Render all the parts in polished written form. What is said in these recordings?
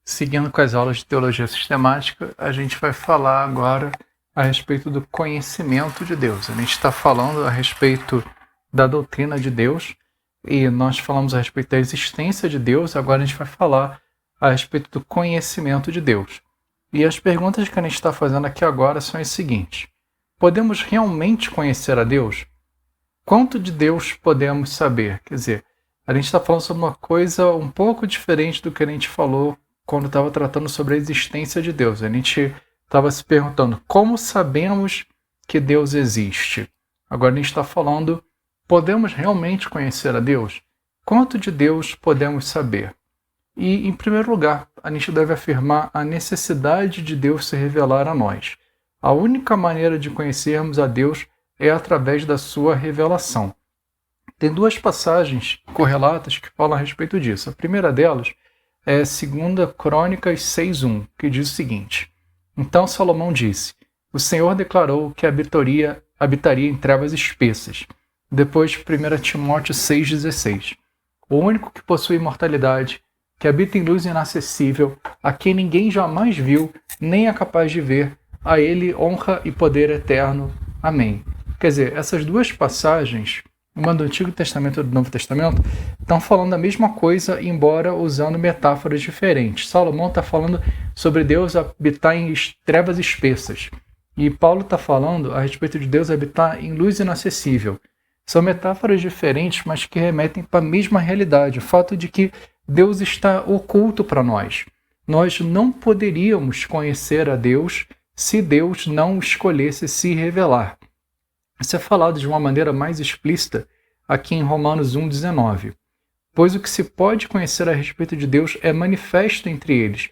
Seguindo com as aulas de teologia sistemática, a gente vai falar agora a respeito do conhecimento de Deus. A gente está falando a respeito da doutrina de Deus e nós falamos a respeito da existência de Deus, agora a gente vai falar a respeito do conhecimento de Deus. E as perguntas que a gente está fazendo aqui agora são as seguintes: podemos realmente conhecer a Deus? Quanto de Deus podemos saber? Quer dizer, a gente está falando sobre uma coisa um pouco diferente do que a gente falou quando estava tratando sobre a existência de Deus. A gente estava se perguntando como sabemos que Deus existe. Agora a gente está falando, podemos realmente conhecer a Deus? Quanto de Deus podemos saber? E, em primeiro lugar, a gente deve afirmar a necessidade de Deus se revelar a nós. A única maneira de conhecermos a Deus é através da sua revelação. Tem duas passagens correlatas que falam a respeito disso. A primeira delas é 2 Crônicas 6:1, que diz o seguinte: Então Salomão disse, o Senhor declarou que habitaria em trevas espessas. Depois 1 Timóteo 6,16. O único que possui imortalidade, que habita em luz inacessível, a quem ninguém jamais viu, nem é capaz de ver, a ele honra e poder eterno. Amém. Quer dizer, essas duas passagens, uma do Antigo Testamento e do Novo Testamento, estão falando a mesma coisa, embora usando metáforas diferentes. Salomão está falando sobre Deus habitar em trevas espessas. E Paulo está falando a respeito de Deus habitar em luz inacessível. São metáforas diferentes, mas que remetem para a mesma realidade. O fato de que Deus está oculto para nós. Nós não poderíamos conhecer a Deus se Deus não escolhesse se revelar. Isso é falado de uma maneira mais explícita aqui em Romanos 1,19. Pois o que se pode conhecer a respeito de Deus é manifesto entre eles,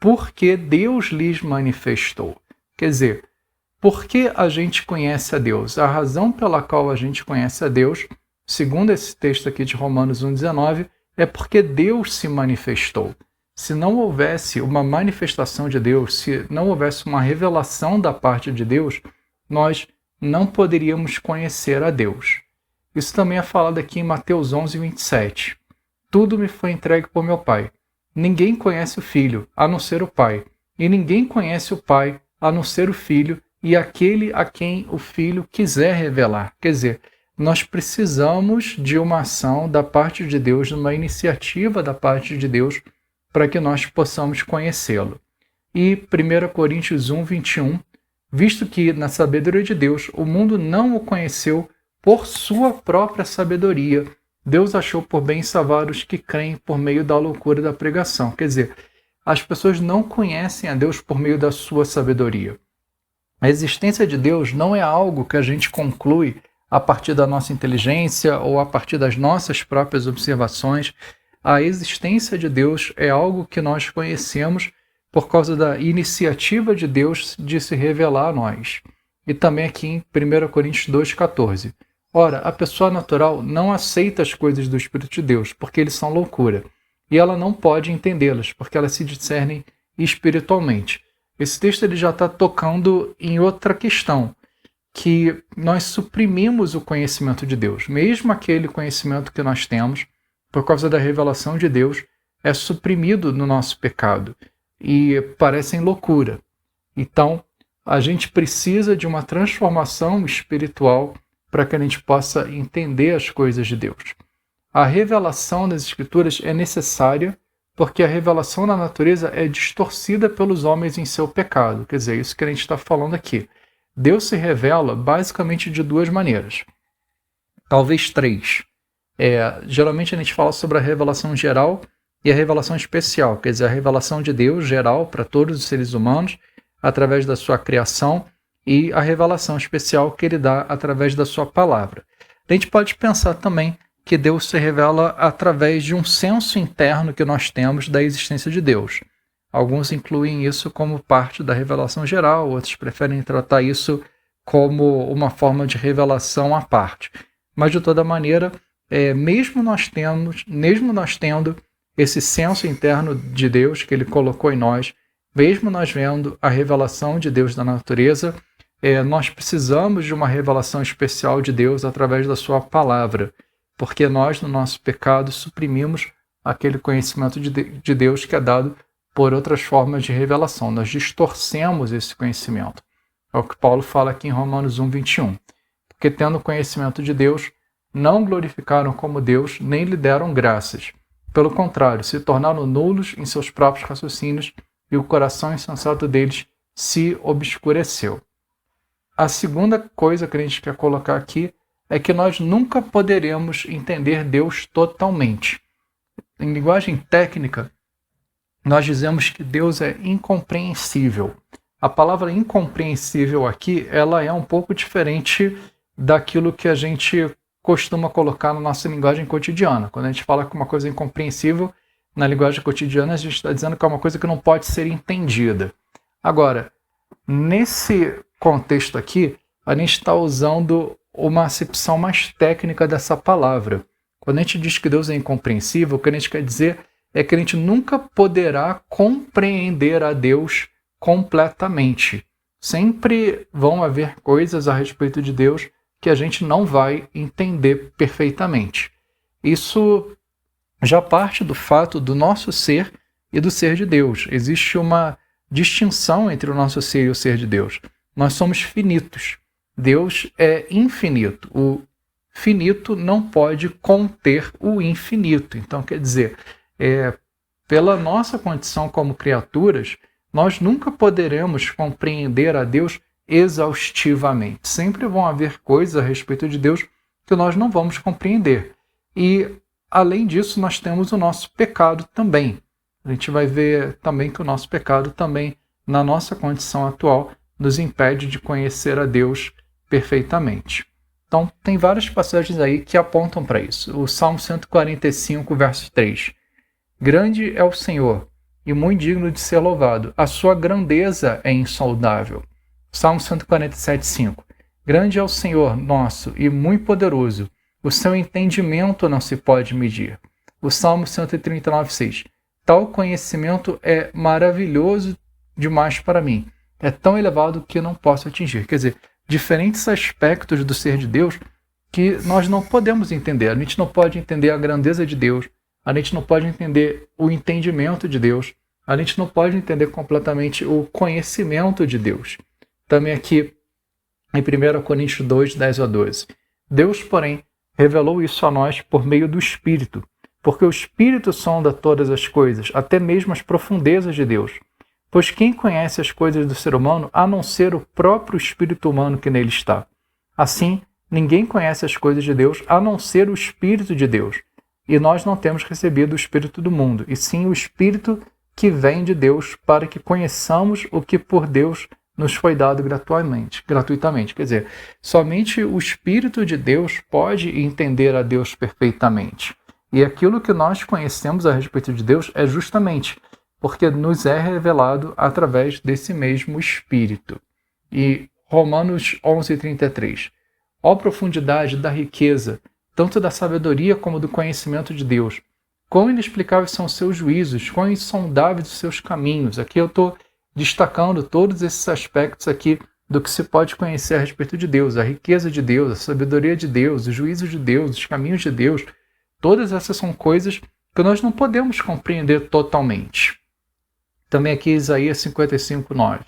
porque Deus lhes manifestou. Quer dizer, por que a gente conhece a Deus? A razão pela qual a gente conhece a Deus, segundo esse texto aqui de Romanos 1,19, é porque Deus se manifestou. Se não houvesse uma manifestação de Deus, se não houvesse uma revelação da parte de Deus, nós não poderíamos conhecer a Deus. Isso também é falado aqui em Mateus 11:27. Tudo me foi entregue por meu Pai. Ninguém conhece o Filho, a não ser o Pai. E ninguém conhece o Pai, a não ser o Filho, e aquele a quem o Filho quiser revelar. Quer dizer, nós precisamos de uma ação da parte de Deus, de uma iniciativa da parte de Deus, para que nós possamos conhecê-lo. E 1 Coríntios 1:21, visto que, na sabedoria de Deus, o mundo não o conheceu por sua própria sabedoria, Deus achou por bem salvar os que creem por meio da loucura da pregação. Quer dizer, as pessoas não conhecem a Deus por meio da sua sabedoria. A existência de Deus não é algo que a gente conclui a partir da nossa inteligência ou a partir das nossas próprias observações. A existência de Deus é algo que nós conhecemos por causa da iniciativa de Deus de se revelar a nós. E também aqui em 1 Coríntios 2,14. Ora, a pessoa natural não aceita as coisas do Espírito de Deus, porque eles são loucura, e ela não pode entendê-las, porque elas se discernem espiritualmente. Esse texto ele já está tocando em outra questão, que nós suprimimos o conhecimento de Deus. Mesmo aquele conhecimento que nós temos, por causa da revelação de Deus, é suprimido no nosso pecado e parecem loucura. Então, a gente precisa de uma transformação espiritual para que a gente possa entender as coisas de Deus. A revelação das Escrituras é necessária porque a revelação da natureza é distorcida pelos homens em seu pecado. Quer dizer, isso que a gente está falando aqui. Deus se revela basicamente de duas maneiras. Talvez três. Geralmente a gente fala sobre a revelação geral e a revelação especial. Quer dizer, a revelação de Deus geral para todos os seres humanos através da sua criação e a revelação especial que ele dá através da sua palavra. A gente pode pensar também que Deus se revela através de um senso interno que nós temos da existência de Deus. Alguns incluem isso como parte da revelação geral, outros preferem tratar isso como uma forma de revelação à parte. Mas, de toda maneira, mesmo nós tendo esse senso interno de Deus que ele colocou em nós, mesmo nós vendo a revelação de Deus da natureza, nós precisamos de uma revelação especial de Deus através da sua palavra, porque nós, no nosso pecado, suprimimos aquele conhecimento de Deus que é dado por outras formas de revelação. Nós distorcemos esse conhecimento. É o que Paulo fala aqui em Romanos 1:21. Porque tendo conhecimento de Deus, não glorificaram como Deus, nem lhe deram graças. Pelo contrário, se tornaram nulos em seus próprios raciocínios e o coração insensato deles se obscureceu. A segunda coisa que a gente quer colocar aqui é que nós nunca poderemos entender Deus totalmente. Em linguagem técnica, nós dizemos que Deus é incompreensível. A palavra incompreensível aqui, ela é um pouco diferente daquilo que a gente costuma colocar na nossa linguagem cotidiana. Quando a gente fala que uma coisa é incompreensível, na linguagem cotidiana a gente está dizendo que é uma coisa que não pode ser entendida. Agora, nesse contexto aqui, a gente está usando uma acepção mais técnica dessa palavra. Quando a gente diz que Deus é incompreensível, o que a gente quer dizer é que a gente nunca poderá compreender a Deus completamente. Sempre vão haver coisas a respeito de Deus que a gente não vai entender perfeitamente. Isso já parte do fato do nosso ser e do ser de Deus. Existe uma distinção entre o nosso ser e o ser de Deus. Nós somos finitos. Deus é infinito. O finito não pode conter o infinito. Então, quer dizer, pela nossa condição como criaturas, nós nunca poderemos compreender a Deus exaustivamente. Sempre vão haver coisas a respeito de Deus que nós não vamos compreender. E, além disso, nós temos o nosso pecado também. A gente vai ver também que o nosso pecado também, na nossa condição atual, nos impede de conhecer a Deus perfeitamente. Então, tem várias passagens aí que apontam para isso. O Salmo 145, verso 3. Grande é o Senhor, e muito digno de ser louvado. A sua grandeza é insondável. Salmo 147, 5. Grande é o Senhor nosso, e muito poderoso. O seu entendimento não se pode medir. O Salmo 139, 6. Tal conhecimento é maravilhoso demais para mim. É tão elevado que não posso atingir. Quer dizer, diferentes aspectos do ser de Deus que nós não podemos entender. A gente não pode entender a grandeza de Deus, a gente não pode entender o entendimento de Deus, a gente não pode entender completamente o conhecimento de Deus. Também aqui em 1 Coríntios 2, 10 a 12. Deus, porém, revelou isso a nós por meio do Espírito, porque o Espírito sonda todas as coisas, até mesmo as profundezas de Deus. Pois quem conhece as coisas do ser humano, a não ser o próprio espírito humano que nele está? Assim, ninguém conhece as coisas de Deus, a não ser o Espírito de Deus. E nós não temos recebido o Espírito do mundo, e sim o Espírito que vem de Deus, para que conheçamos o que por Deus nos foi dado gratuitamente. Quer dizer, somente o Espírito de Deus pode entender a Deus perfeitamente. E aquilo que nós conhecemos a respeito de Deus é justamente porque nos é revelado através desse mesmo Espírito. E Romanos 11:33. Ó profundidade da riqueza, tanto da sabedoria como do conhecimento de Deus. Quão inexplicáveis são os seus juízos, quão insondáveis os seus caminhos. Aqui eu estou destacando todos esses aspectos aqui do que se pode conhecer a respeito de Deus. A riqueza de Deus, a sabedoria de Deus, os juízos de Deus, os caminhos de Deus. Todas essas são coisas que nós não podemos compreender totalmente. Também aqui Isaías 55, 9.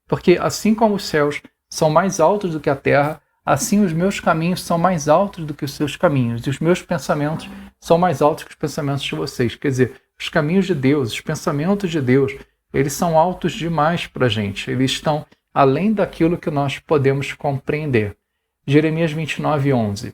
Porque assim como os céus são mais altos do que a terra, assim os meus caminhos são mais altos do que os seus caminhos, e os meus pensamentos são mais altos que os pensamentos de vocês. Quer dizer, os caminhos de Deus, os pensamentos de Deus, eles são altos demais para a gente. Eles estão além daquilo que nós podemos compreender. Jeremias 29, 11.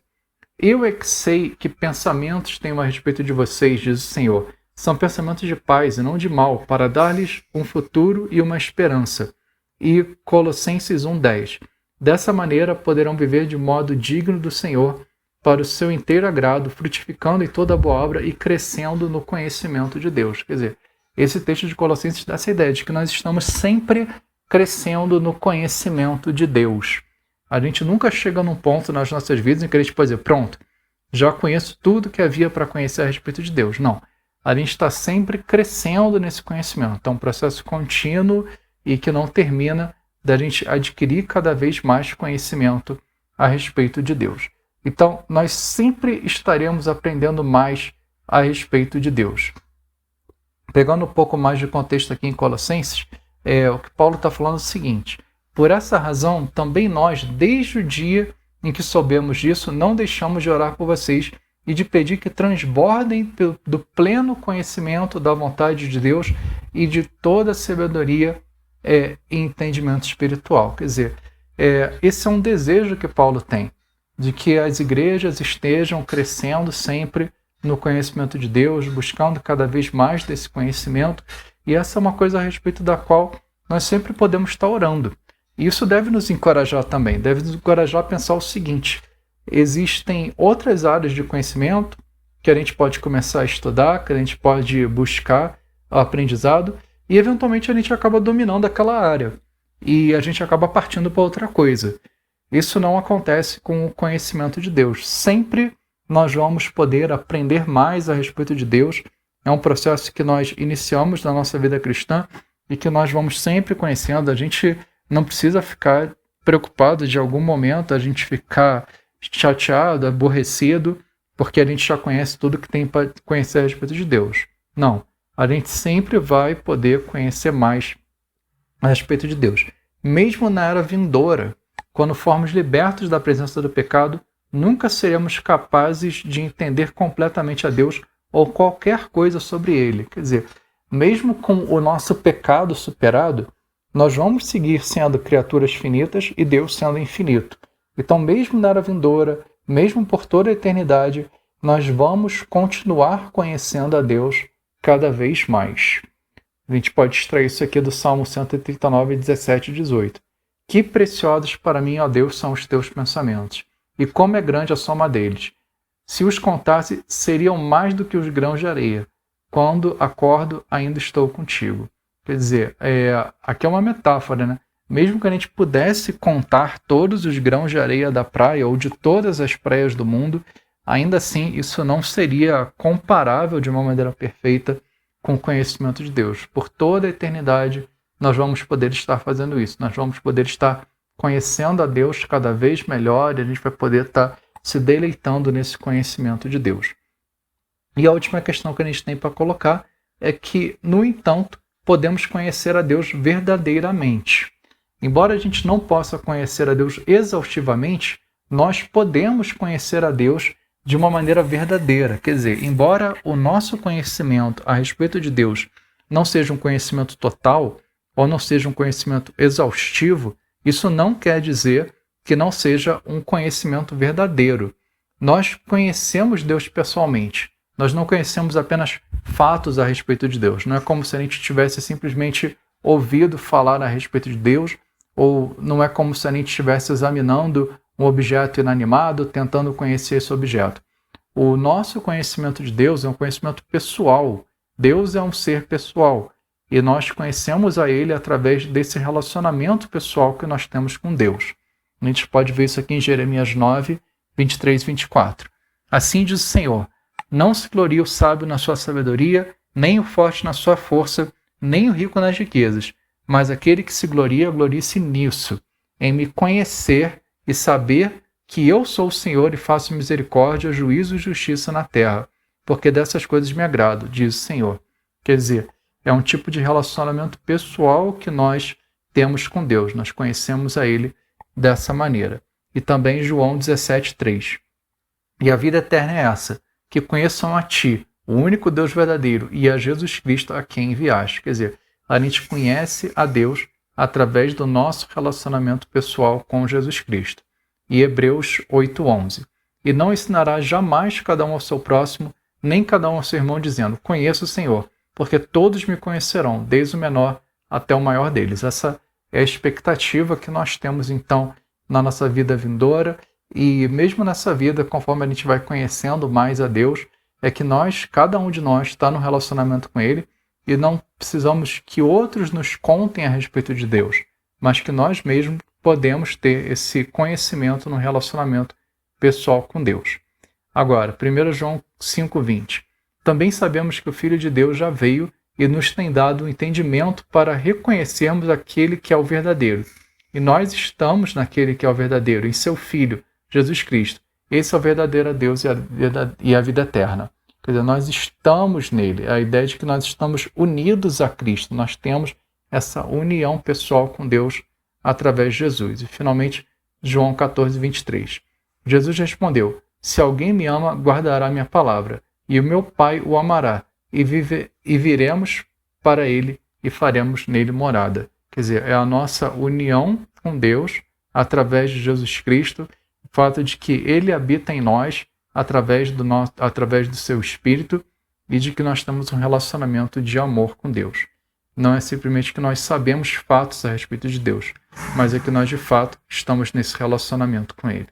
Eu é que sei que pensamentos tenho a respeito de vocês, diz o Senhor. São pensamentos de paz e não de mal, para dar-lhes um futuro e uma esperança. E Colossenses 1:10. Dessa maneira poderão viver de modo digno do Senhor, para o seu inteiro agrado, frutificando em toda boa obra e crescendo no conhecimento de Deus. Quer dizer, esse texto de Colossenses dá essa ideia de que nós estamos sempre crescendo no conhecimento de Deus. A gente nunca chega num ponto nas nossas vidas em que a gente pode dizer, pronto, já conheço tudo que havia para conhecer a respeito de Deus. Não. A gente está sempre crescendo nesse conhecimento. Então, é um processo contínuo e que não termina da gente adquirir cada vez mais conhecimento a respeito de Deus. Então, nós sempre estaremos aprendendo mais a respeito de Deus. Pegando um pouco mais de contexto aqui em Colossenses, o que Paulo está falando é o seguinte: por essa razão, também nós, desde o dia em que soubemos disso, não deixamos de orar por vocês e de pedir que transbordem do pleno conhecimento da vontade de Deus e de toda a sabedoria e entendimento espiritual. Quer dizer, esse é um desejo que Paulo tem, de que as igrejas estejam crescendo sempre no conhecimento de Deus, buscando cada vez mais desse conhecimento, e essa é uma coisa a respeito da qual nós sempre podemos estar orando. E isso deve nos encorajar também, deve nos encorajar a pensar o seguinte: existem outras áreas de conhecimento que a gente pode começar a estudar, que a gente pode buscar o aprendizado, e eventualmente a gente acaba dominando aquela área, e a gente acaba partindo para outra coisa. Isso não acontece com o conhecimento de Deus. Sempre nós vamos poder aprender mais a respeito de Deus. É um processo que nós iniciamos na nossa vida cristã e que nós vamos sempre conhecendo. A gente não precisa ficar preocupado de algum momento a gente ficar chateado, aborrecido, porque a gente já conhece tudo que tem para conhecer a respeito de Deus. Não. A gente sempre vai poder conhecer mais a respeito de Deus. Mesmo na era vindoura, quando formos libertos da presença do pecado, nunca seremos capazes de entender completamente a Deus ou qualquer coisa sobre Ele. Quer dizer, mesmo com o nosso pecado superado, nós vamos seguir sendo criaturas finitas e Deus sendo infinito. Então, mesmo na era vindoura, mesmo por toda a eternidade, nós vamos continuar conhecendo a Deus cada vez mais. A gente pode extrair isso aqui do Salmo 139, 17 e 18. Que preciosos para mim, ó Deus, são os teus pensamentos, e como é grande a soma deles. Se os contasse, seriam mais do que os grãos de areia. Quando acordo, ainda estou contigo. Quer dizer, aqui é uma metáfora, né? Mesmo que a gente pudesse contar todos os grãos de areia da praia ou de todas as praias do mundo, ainda assim isso não seria comparável de uma maneira perfeita com o conhecimento de Deus. Por toda a eternidade, nós vamos poder estar fazendo isso. Nós vamos poder estar conhecendo a Deus cada vez melhor e a gente vai poder estar se deleitando nesse conhecimento de Deus. E a última questão que a gente tem para colocar é que, no entanto, podemos conhecer a Deus verdadeiramente. Embora a gente não possa conhecer a Deus exaustivamente, nós podemos conhecer a Deus de uma maneira verdadeira. Quer dizer, embora o nosso conhecimento a respeito de Deus não seja um conhecimento total ou não seja um conhecimento exaustivo, isso não quer dizer que não seja um conhecimento verdadeiro. Nós conhecemos Deus pessoalmente. Nós não conhecemos apenas fatos a respeito de Deus. Não é como se a gente tivesse simplesmente ouvido falar a respeito de Deus, ou não é como se a gente estivesse examinando um objeto inanimado, tentando conhecer esse objeto. O nosso conhecimento de Deus é um conhecimento pessoal. Deus é um ser pessoal. E nós conhecemos a Ele através desse relacionamento pessoal que nós temos com Deus. A gente pode ver isso aqui em Jeremias 9, 23 e 24. Assim diz o Senhor: não se glorie o sábio na sua sabedoria, nem o forte na sua força, nem o rico nas riquezas, mas aquele que se gloria, glorie-se nisso, em me conhecer e saber que eu sou o Senhor e faço misericórdia, juízo e justiça na terra, porque dessas coisas me agrado, diz o Senhor. Quer dizer, é um tipo de relacionamento pessoal que nós temos com Deus, nós conhecemos a Ele dessa maneira. E também João 17, 3. E a vida eterna é essa, que conheçam a Ti, o único Deus verdadeiro, e a Jesus Cristo a quem enviaste. Quer dizer, a gente conhece a Deus através do nosso relacionamento pessoal com Jesus Cristo. E Hebreus 8:11. E não ensinará jamais cada um ao seu próximo, nem cada um ao seu irmão, dizendo: conheço o Senhor, porque todos me conhecerão, desde o menor até o maior deles. Essa é a expectativa que nós temos, então, na nossa vida vindoura, e mesmo nessa vida, conforme a gente vai conhecendo mais a Deus, é que nós, cada um de nós, está no relacionamento com Ele, e não precisamos que outros nos contem a respeito de Deus, mas que nós mesmos podemos ter esse conhecimento no relacionamento pessoal com Deus. Agora, 1 João 5:20. Também sabemos que o Filho de Deus já veio e nos tem dado o entendimento para reconhecermos aquele que é o verdadeiro. E nós estamos naquele que é o verdadeiro, em seu Filho, Jesus Cristo. Esse é o verdadeiro Deus e a vida eterna. Quer dizer, nós estamos nele. A ideia de que nós estamos unidos a Cristo. Nós temos essa união pessoal com Deus através de Jesus. E, finalmente, João 14, 23. Jesus respondeu: se alguém me ama, guardará minha palavra, e o meu Pai o amará, e viremos para ele e faremos nele morada. Quer dizer, é a nossa união com Deus através de Jesus Cristo, o fato de que ele habita em nós através do seu Espírito e de que nós temos um relacionamento de amor com Deus. Não é simplesmente que nós sabemos fatos a respeito de Deus, mas é que nós de fato estamos nesse relacionamento com ele.